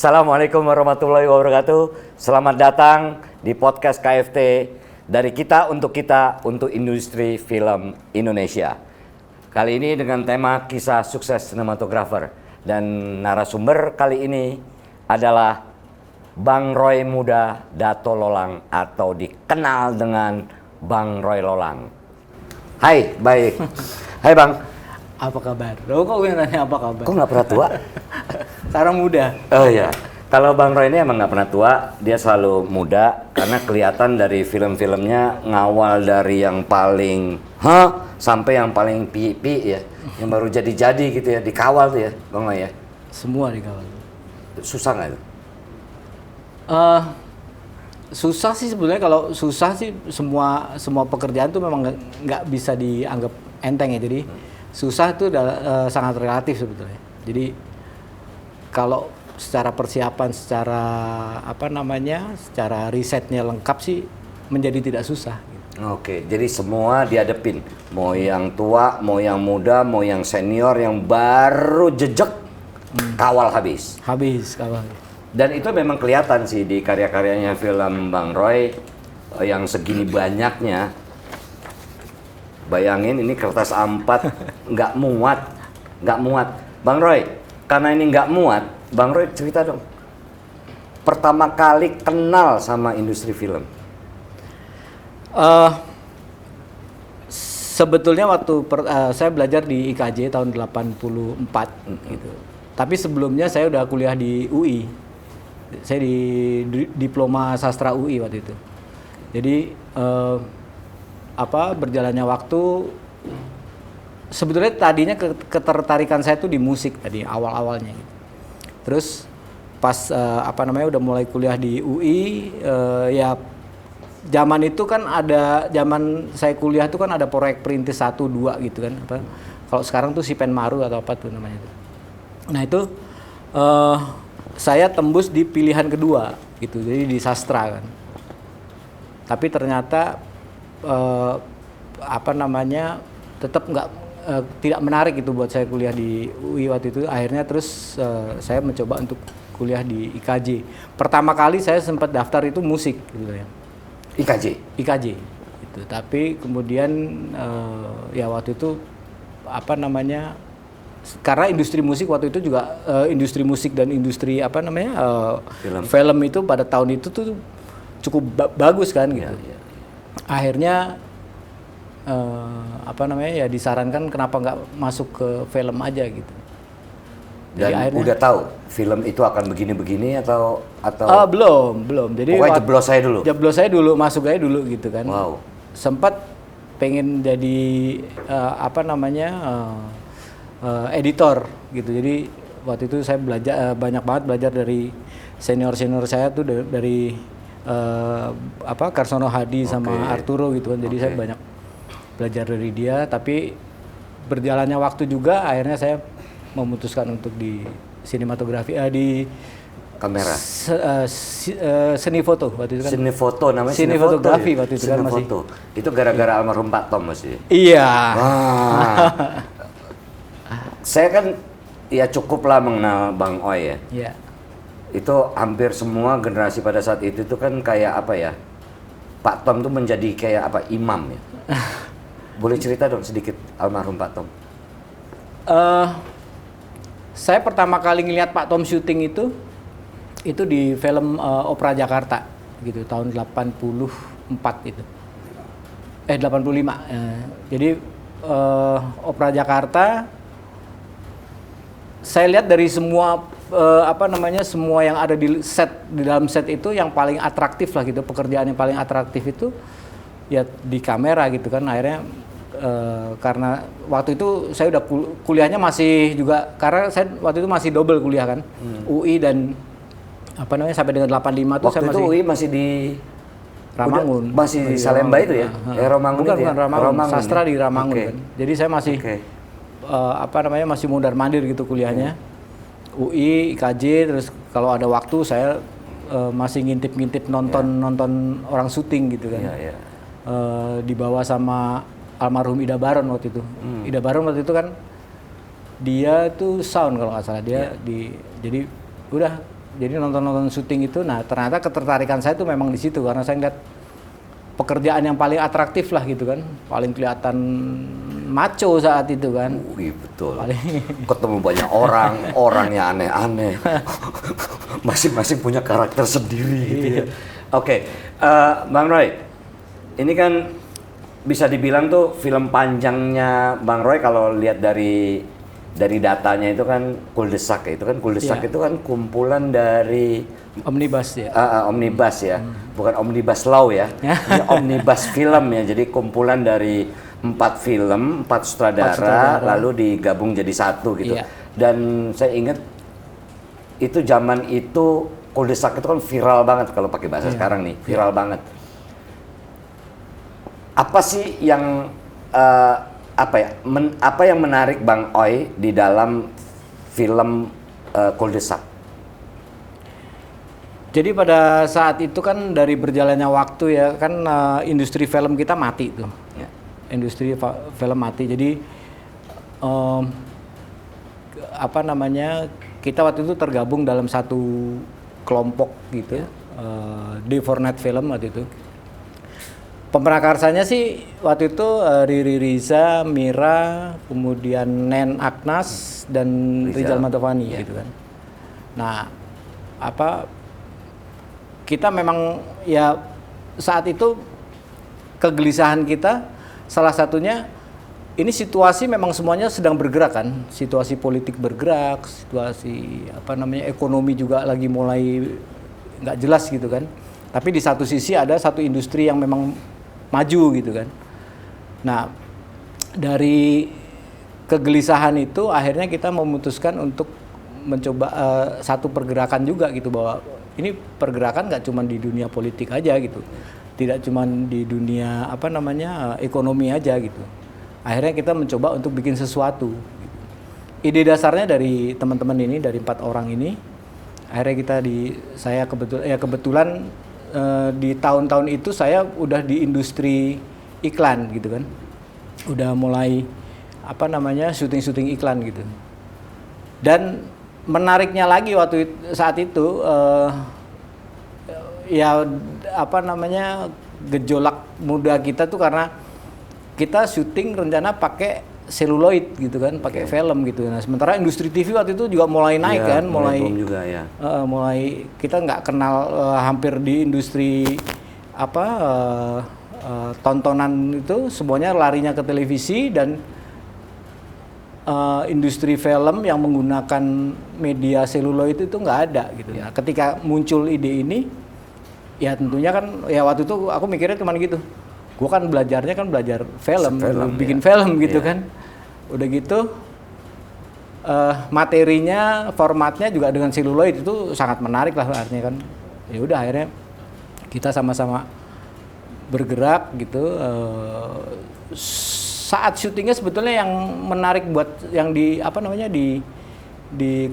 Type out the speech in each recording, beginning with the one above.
Assalamualaikum warahmatullahi wabarakatuh. Selamat datang di podcast KFT dari kita, untuk industri film Indonesia. Kali ini dengan tema kisah sukses sinematografer. Dan narasumber kali ini adalah Bang Roy Muda Dato Lolang, atau dikenal dengan Bang Roy Lolang. Hai, baik. Hai Bang. Apa kabar? Lo kok gue nanya apa kabar? Kok nggak pernah tua? Sekarang muda. Oh iya. Kalau Bang Roy ini emang nggak pernah tua, dia selalu muda karena kelihatan dari film-filmnya ngawal dari yang paling sampai yang paling pi ya, yang baru jadi-jadi gitu ya, dikawal tuh ya, Bang Roy ya. Semua dikawal. Susah nggak itu? Susah sih sebenarnya. Kalau susah sih semua pekerjaan tuh memang nggak bisa dianggap enteng ya. Jadi susah itu sangat relatif sebetulnya. Jadi kalau secara persiapan, secara secara risetnya lengkap sih menjadi tidak susah. Oke, jadi semua dihadepin, mau yang tua, mau yang muda, mau yang senior, yang baru jejak, kawal habis. Kawal. Dan itu memang kelihatan sih di karya-karyanya film Bang Roy yang segini banyaknya. Bayangin ini kertas A4 nggak muat. Bang Roy, karena ini nggak muat, Bang Roy cerita dong. Pertama kali kenal sama industri film. Sebetulnya waktu saya belajar di IKJ tahun 84 gitu. Tapi sebelumnya saya udah kuliah di UI. Saya di diploma sastra UI waktu itu. Jadi berjalannya waktu, sebetulnya tadinya ketertarikan saya tuh di musik tadi awal-awalnya gitu. Terus pas udah mulai kuliah di UI, ya zaman itu kan zaman saya kuliah tuh kan ada proyek perintis 1, 2 gitu kan. Kalau sekarang tuh si Penmaru atau apa tuh namanya. Nah itu saya tembus di pilihan kedua gitu, jadi di sastra kan. Tapi ternyata tetap tidak menarik itu buat saya kuliah di UI waktu itu. Akhirnya terus saya mencoba untuk kuliah di IKJ. Pertama kali saya sempat daftar itu musik gitu ya. IKJ itu. Tapi kemudian ya waktu itu karena industri musik waktu itu juga industri musik dan industri film itu pada tahun itu tuh cukup bagus kan gitu. Ya. Akhirnya ya disarankan kenapa nggak masuk ke film aja gitu. Dan akhirnya, udah tahu film itu akan begini-begini atau belum. Jadi pokoknya jeblos saya dulu, masuk aja dulu gitu kan. Wow. Sempat pengen jadi editor gitu. Jadi waktu itu saya belajar banyak banget belajar dari senior saya tuh dari Karsono Hadi sama Arturo gitu kan. Jadi saya banyak belajar dari dia, tapi berjalannya waktu juga akhirnya saya memutuskan untuk di sinematografi di kamera seni foto waktu itu kan. Seni foto namanya, seni fotografi waktu itu kan masih. Itu gara-gara almarhum Pak Tom masih. Iya. Saya kan ya cukuplah mengenal Bang Oy ya. Iya. Itu hampir semua generasi pada saat itu tuh kan kayak Pak Tom tuh menjadi kayak imam ya. Boleh cerita dong sedikit almarhum Pak Tom? Saya pertama kali ngeliat Pak Tom syuting itu di film Opera Jakarta gitu tahun 84 itu. 85. Jadi Opera Jakarta saya lihat dari semua semua yang ada di dalam set itu yang paling atraktif lah gitu, pekerjaan yang paling atraktif itu ya di kamera gitu kan. Akhirnya karena waktu itu saya udah kuliahnya masih juga, karena saya waktu itu masih double kuliah kan, UI dan sampai dengan 85 tuh waktu saya itu UI masih di Ramangun. Masih di Salemba itu ya? Ramangun bukan, itu ya? Ramangun. Sastra di Ramangun kan. Jadi saya masih masih mondar-mandir gitu kuliahnya. UI, IKJ, terus kalau ada waktu saya masih ngintip-ngintip nonton orang syuting gitu kan. Dibawa sama almarhum Ida Baron waktu itu. Ida Baron waktu itu kan dia tuh sound kalau nggak salah, dia jadi udah Jadi nonton syuting itu, nah ternyata ketertarikan saya itu memang di situ karena saya ngeliat pekerjaan yang paling atraktif lah gitu kan, paling kelihatan maco saat itu kan. Wih, betul. Ketemu banyak orang, orangnya aneh-aneh. Masing-masing punya karakter sendiri gitu ya. Oke, Bang Roy, ini kan bisa dibilang tuh film panjangnya Bang Roy kalau lihat dari datanya itu kan Kuldesak, itu kan Kuldesak itu kan kumpulan dari Omnibus ya. Omnibus ya, bukan Omnibus Law ya, ini Omnibus film ya, jadi kumpulan dari 4 film, 4 sutradara, lalu digabung jadi satu gitu. Iya. Dan saya ingat itu zaman itu Kuldesak itu kan viral banget kalau pakai bahasa sekarang nih, viral banget. Apa sih yang apa yang menarik Bang Oi di dalam film Kuldesak? Jadi pada saat itu kan dari berjalannya waktu ya kan industri film kita mati tuh. Ya. Industri film mati. Jadi kita waktu itu tergabung dalam satu kelompok gitu. D4Net Film waktu itu. Pemrakarsanya sih waktu itu Riri Riza, Mira, kemudian Nen Agnas dan Rizal Mantovani gitu kan. Nah, kita memang ya saat itu kegelisahan kita salah satunya ini situasi memang semuanya sedang bergerak kan, situasi politik bergerak, situasi ekonomi juga lagi mulai nggak jelas gitu kan. Tapi di satu sisi ada satu industri yang memang maju gitu kan. Nah, dari kegelisahan itu akhirnya kita memutuskan untuk mencoba satu pergerakan juga gitu, bahwa ini pergerakan nggak cuma di dunia politik aja gitu, tidak cuma di dunia ekonomi aja gitu. Akhirnya kita mencoba untuk bikin sesuatu. Gitu. Ide dasarnya dari teman-teman ini, dari 4 orang ini. Akhirnya saya kebetulan di tahun-tahun itu saya udah di industri iklan gitu kan, udah mulai syuting iklan gitu. Dan menariknya lagi saat itu gejolak muda kita tuh karena kita syuting rencana pakai seluloid gitu kan, pakai film gitu. Nah, sementara industri TV waktu itu juga mulai naik kan, mulai juga ya. Mulai kita nggak kenal hampir di industri tontonan itu semuanya larinya ke televisi dan industri film yang menggunakan media seluloid itu nggak ada gitu. Nah, ketika muncul ide ini, ya tentunya kan ya waktu itu aku mikirnya cuma gitu. Gue kan belajar film bikin film gitu kan. Udah gitu materinya, formatnya juga dengan seluloid itu sangat menarik lah artinya kan. Ya udah akhirnya kita sama-sama bergerak gitu. Saat syutingnya sebetulnya yang menarik buat yang di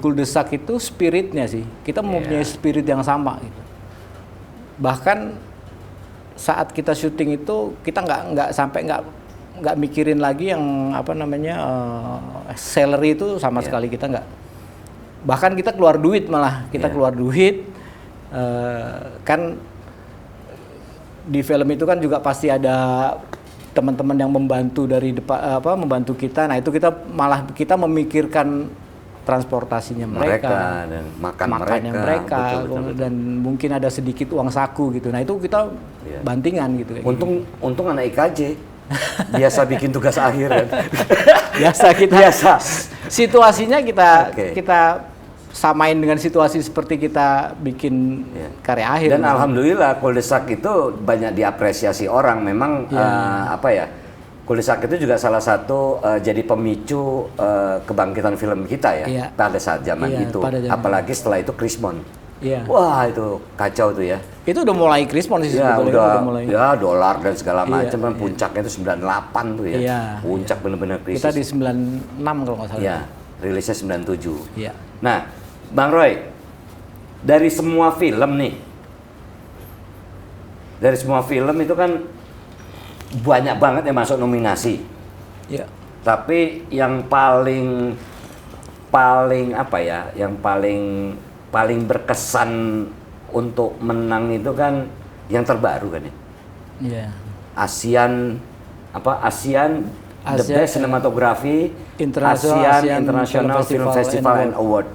Kuldesak itu spiritnya sih. Kita mempunyai spirit yang sama gitu. Bahkan saat kita syuting itu kita nggak mikirin lagi yang salary itu sama sekali kita nggak. Bahkan kita keluar duit keluar duit. Kan di film itu kan juga pasti ada teman-teman yang membantu dari depan membantu kita. Nah itu kita memikirkan transportasinya mereka dan makannya mereka betul. Dan mungkin ada sedikit uang saku gitu. Nah itu kita bantingan gitu. Untung anak IKJ biasa bikin tugas akhir kan. biasa. Situasinya kita samain dengan situasi seperti kita bikin karya akhir. Dan alhamdulillah Kuldesak itu banyak diapresiasi orang. Memang Kuldesak itu juga salah satu jadi pemicu kebangkitan film kita ya pada saat zaman itu. Apalagi setelah itu Krismon. Wah itu kacau tuh ya. Itu udah mulai Krismon sih sebetulnya. Udah mulai. Ya dolar dan segala macam kan puncaknya itu 98 tuh ya. Puncak bener-bener krisis. Kita di 96 kalau nggak salah. Iya, rilisnya 97. Iya. Nah, Bang Roy, dari semua film itu kan banyak banget yang masuk nominasi. Iya. Tapi yang paling paling berkesan untuk menang itu kan yang terbaru kan ya. Iya. ASEAN The Best Cinematography ASEAN International Film Festival and Award.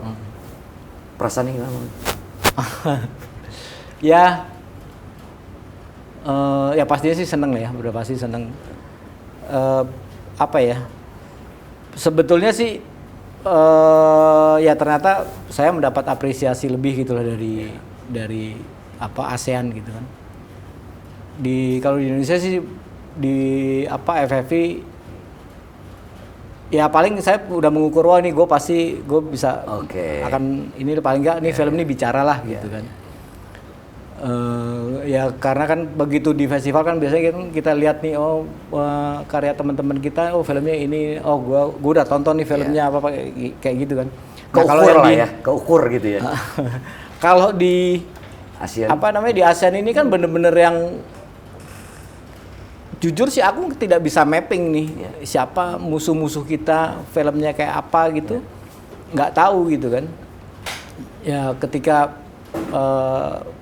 Perasaan ini gimana? Ya pastinya sih seneng ya, udah pasti seneng. Apa ya? Sebetulnya sih ya ternyata saya mendapat apresiasi lebih gitu lah dari ASEAN gitu kan. Kalau di Indonesia sih di FFI ya paling saya udah mengukur wah ini gue bisa akan ini paling enggak nih film ini bicara lah gitu kan. Ya karena kan begitu di festival kan biasanya kita lihat nih karya teman-teman kita filmnya ini gua udah tonton nih filmnya apa kayak gitu kan. Keukur gitu ya. Kalau di ASEAN di ASEAN ini kan bener-bener yang jujur sih aku tidak bisa mapping nih siapa musuh-musuh kita, filmnya kayak apa gitu. Nggak tahu gitu kan. Ya ketika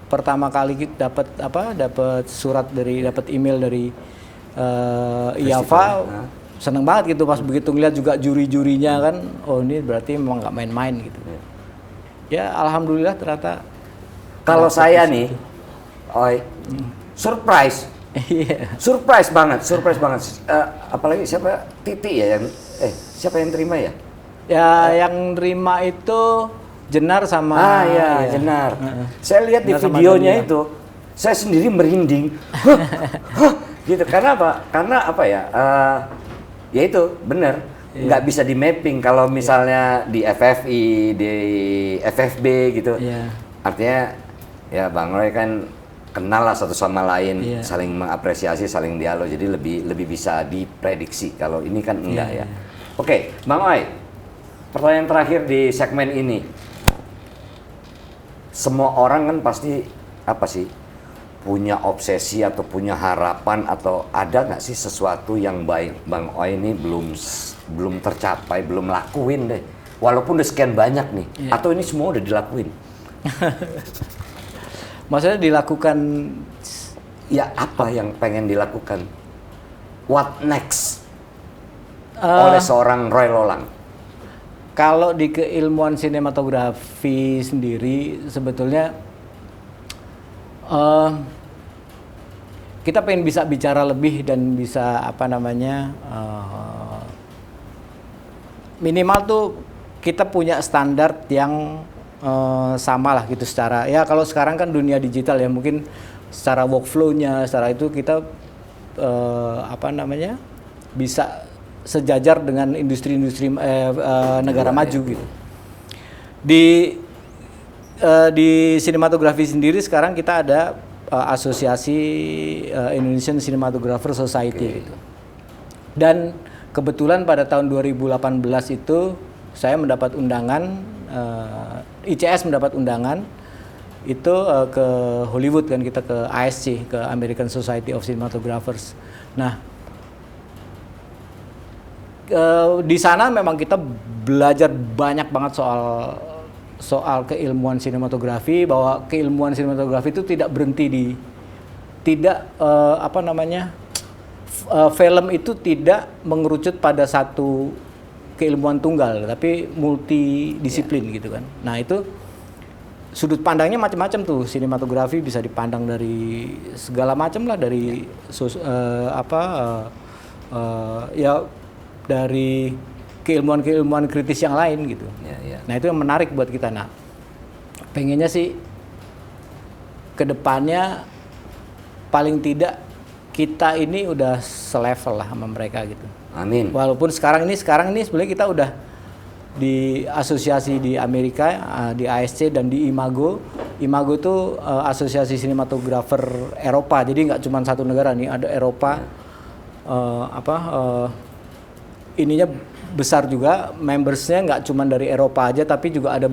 pertama kali dapat email dari IAFA, seneng banget gitu pas begitu ngeliat juga juri-jurinya kan, ini berarti memang nggak main-main gitu. Ya alhamdulillah ternyata. Kalau saya nih, surprise banget. Apalagi siapa Titi ya siapa yang terima ya? Ya yang terima itu Jenar sama Jenar. Saya lihat di videonya itu, saya sendiri merinding. Gitu. Karena apa? Karena apa ya? Ya itu benar. Nggak bisa di mapping kalau misalnya di FFI, di FFB gitu. Artinya ya Bang Roy kan kenal lah satu sama lain, saling mengapresiasi, saling dialog. Jadi lebih bisa diprediksi. Kalau ini kan enggak ya. Oke, Bang Roy. Pertanyaan terakhir di segmen ini. Semua orang kan pasti punya obsesi atau punya harapan atau ada nggak sih sesuatu yang baik Bang Oi ini belum tercapai, belum lakuin deh. Walaupun udah sekian banyak nih, atau ini semua udah dilakuin. Maksudnya dilakukan ya apa yang pengen dilakukan? What next? Oleh seorang Roy Lolang. Kalau di keilmuan sinematografi sendiri sebetulnya kita pengen bisa bicara lebih dan bisa minimal tuh kita punya standar yang sama lah gitu secara ya kalau sekarang kan dunia digital ya mungkin secara workflow-nya secara itu kita bisa sejajar dengan industri-industri negara maju gitu. Di sinematografi sendiri sekarang kita ada asosiasi Indonesian Cinematographer Society gitu. Dan kebetulan pada tahun 2018 itu saya mendapat undangan, ICS mendapat undangan itu ke Hollywood kan kita ke ASC, ke American Society of Cinematographers. Nah, di sana memang kita belajar banyak banget soal keilmuan sinematografi, bahwa keilmuan sinematografi itu tidak berhenti film itu tidak mengerucut pada satu keilmuan tunggal, tapi multidisiplin gitu kan. Nah itu sudut pandangnya macam-macam tuh, sinematografi bisa dipandang dari segala macam lah, dari dari keilmuan kritis yang lain gitu. Nah itu yang menarik buat kita. Nah pengennya sih kedepannya paling tidak kita ini udah selevel lah sama mereka gitu. Amin. Walaupun sekarang ini sebenarnya kita udah di asosiasi di Amerika, di ASC dan di IMAGO. IMAGO itu asosiasi sinematografer Eropa. Jadi nggak cuma satu negara nih, ada Eropa. Ininya besar juga, membersnya nggak cuma dari Eropa aja, tapi juga ada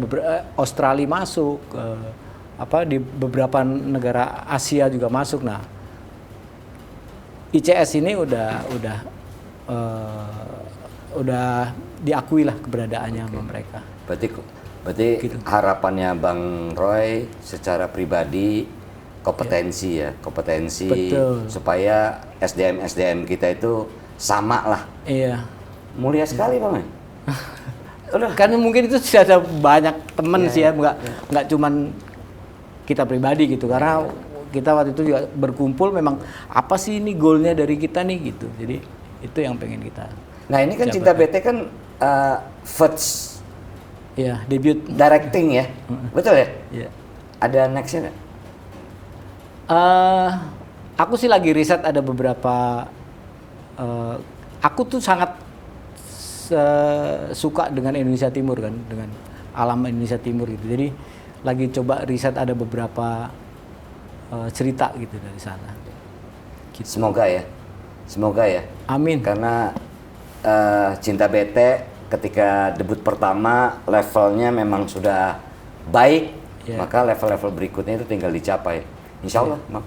Australia masuk, di beberapa negara Asia juga masuk. Nah, ICS ini udah diakui lah keberadaannya sama mereka. Berarti Berarti Gitu. harapannya Bang Roy secara pribadi kompetensi Betul. supaya SDM kita itu sama lah. Iya. Mulia sekali Bang. Udah. Kan mungkin itu sudah ada banyak temen Iya, sih ya, nggak cuman kita pribadi gitu, karena kita waktu itu juga berkumpul memang apa sih ini goalnya dari kita nih gitu. Jadi itu yang pengen kita. Nah ini kan Cinta BT kan first Iya, debut. directing ya, betul ya? Iya. Ada nextnya nggak? Aku sih lagi riset ada beberapa. Aku tuh sangat suka dengan Indonesia Timur kan, dengan alam Indonesia Timur gitu. Jadi lagi coba riset ada beberapa cerita gitu dari sana. Semoga ya. Amin. Karena Cinta BT ketika debut pertama levelnya memang sudah baik, maka level-level berikutnya itu tinggal dicapai. Insya Allah, Bang.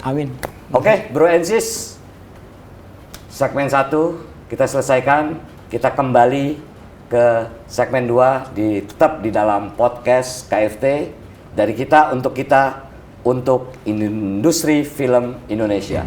Amin. Oke, Bro and Sis, segmen 1 kita selesaikan. Kita kembali ke segmen 2 tetap di dalam podcast KFT dari kita untuk industri film Indonesia.